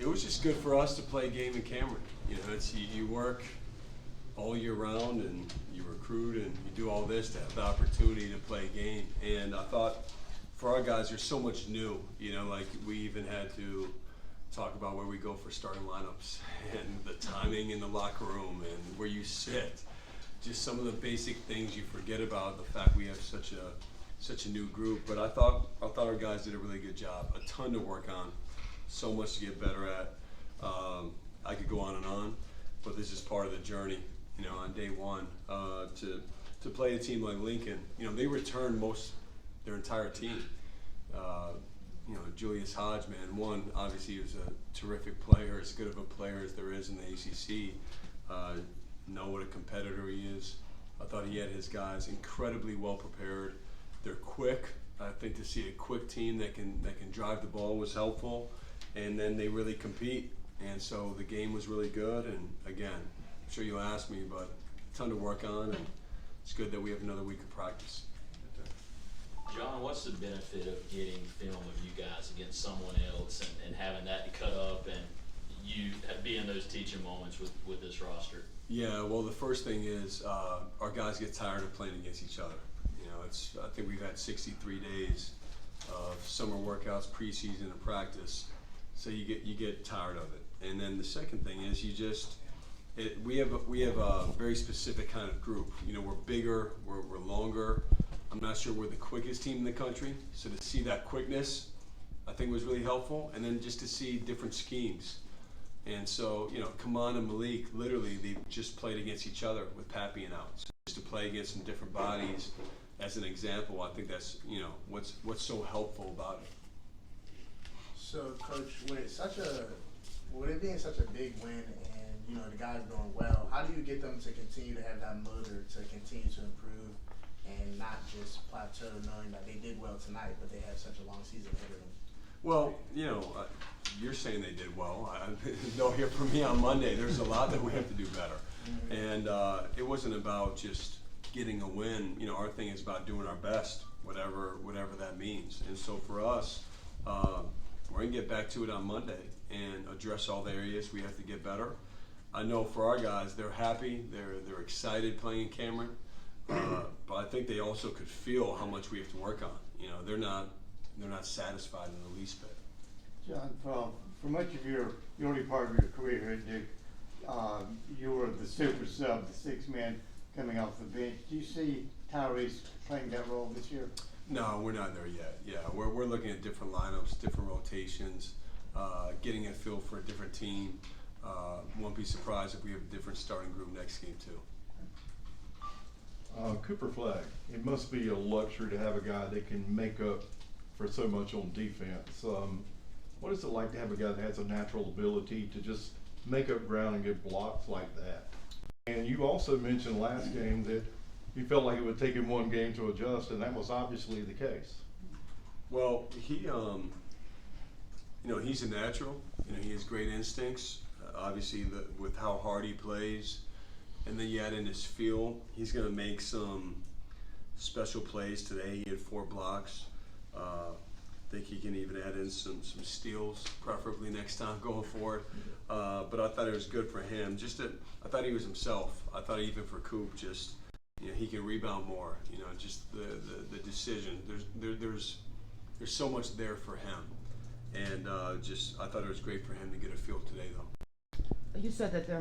it was just good for us to play a game in Cameron. You know, it's you work all year round and you recruit and you do all this to have the opportunity to play a game. And I thought for our guys, there's so much new. You know, like we even had to talk about where we go for starting lineups and the timing in the locker room and where you sit. Just some of the basic things you forget about, the fact we have such a new group. But I thought our guys did a really good job. A ton to work on, so much to get better at. I could go on, but this is part of the journey. You know, on day one, to play a team like Lincoln, you know, they returned their entire team. You know, Julius Hodge, man, obviously he was a terrific player, as good of a player as there is in the ACC. Know what a competitor he is. I thought he had his guys incredibly well prepared. They're quick. I think to see a quick team that can drive the ball was helpful, and then they really compete. And so the game was really good. And again, I'm sure you'll ask me, but a ton to work on, and it's good that we have another week of practice. Jon, what's the benefit of getting film of you guys against someone else and having that to cut up and you be in those teaching moments with this roster? Yeah, well, the first thing is our guys get tired of playing against each other. You know, I think we've had 63 days of summer workouts, preseason, and practice, so you get tired of it. And then the second thing is we have a very specific kind of group. You know, we're bigger, we're longer. I'm not sure we're the quickest team in the country, so to see that quickness, I think was really helpful. And then just to see different schemes. And so, you know, Kaman and Malik, literally, they just played against each other with Pat being out. So just to play against some different bodies, as an example, I think that's, you know, what's so helpful about it. So, Coach, with it being such a big win and, you know, the guys doing well, how do you get them to continue to have that motor to continue to improve and not just plateau, knowing that they did well tonight, but they have such a long season ahead of them? Well, you know, you're saying they did well. They'll hear from me on Monday. There's a lot that we have to do better. And it wasn't about just getting a win. You know, our thing is about doing our best, whatever that means. And so for us, we're going to get back to it on Monday and address all the areas we have to get better. I know for our guys, they're happy. They're excited playing in Cameron. But I think they also could feel how much we have to work on. You know, they're not satisfied in the least bit. Jon, for much of your early part of your career here at Duke, you were the super sub, the sixth man coming off the bench. Do you see Tyrese playing that role this year? No, we're not there yet. Yeah, we're looking at different lineups, different rotations, getting a feel for a different team. Won't be surprised if we have a different starting group next game too. Cooper Flag, it must be a luxury to have a guy that can make up for so much on defense. What is it like to have a guy that has a natural ability to just make up ground and get blocks like that? And you also mentioned last game that you felt like it would take him one game to adjust, and that was obviously the case. Well, he, you know, he's a natural. You know, he has great instincts. Obviously, with how hard he plays. And then you add in his feel, he's going to make some special plays today. He had 4 blocks. I think he can even add in some steals, preferably next time going forward. But I thought it was good for him. I thought he was himself. I thought even for Coop, just, you know, he can rebound more. You know, just the decision. There's so much there for him. And I thought it was great for him to get a feel today, though. You said that there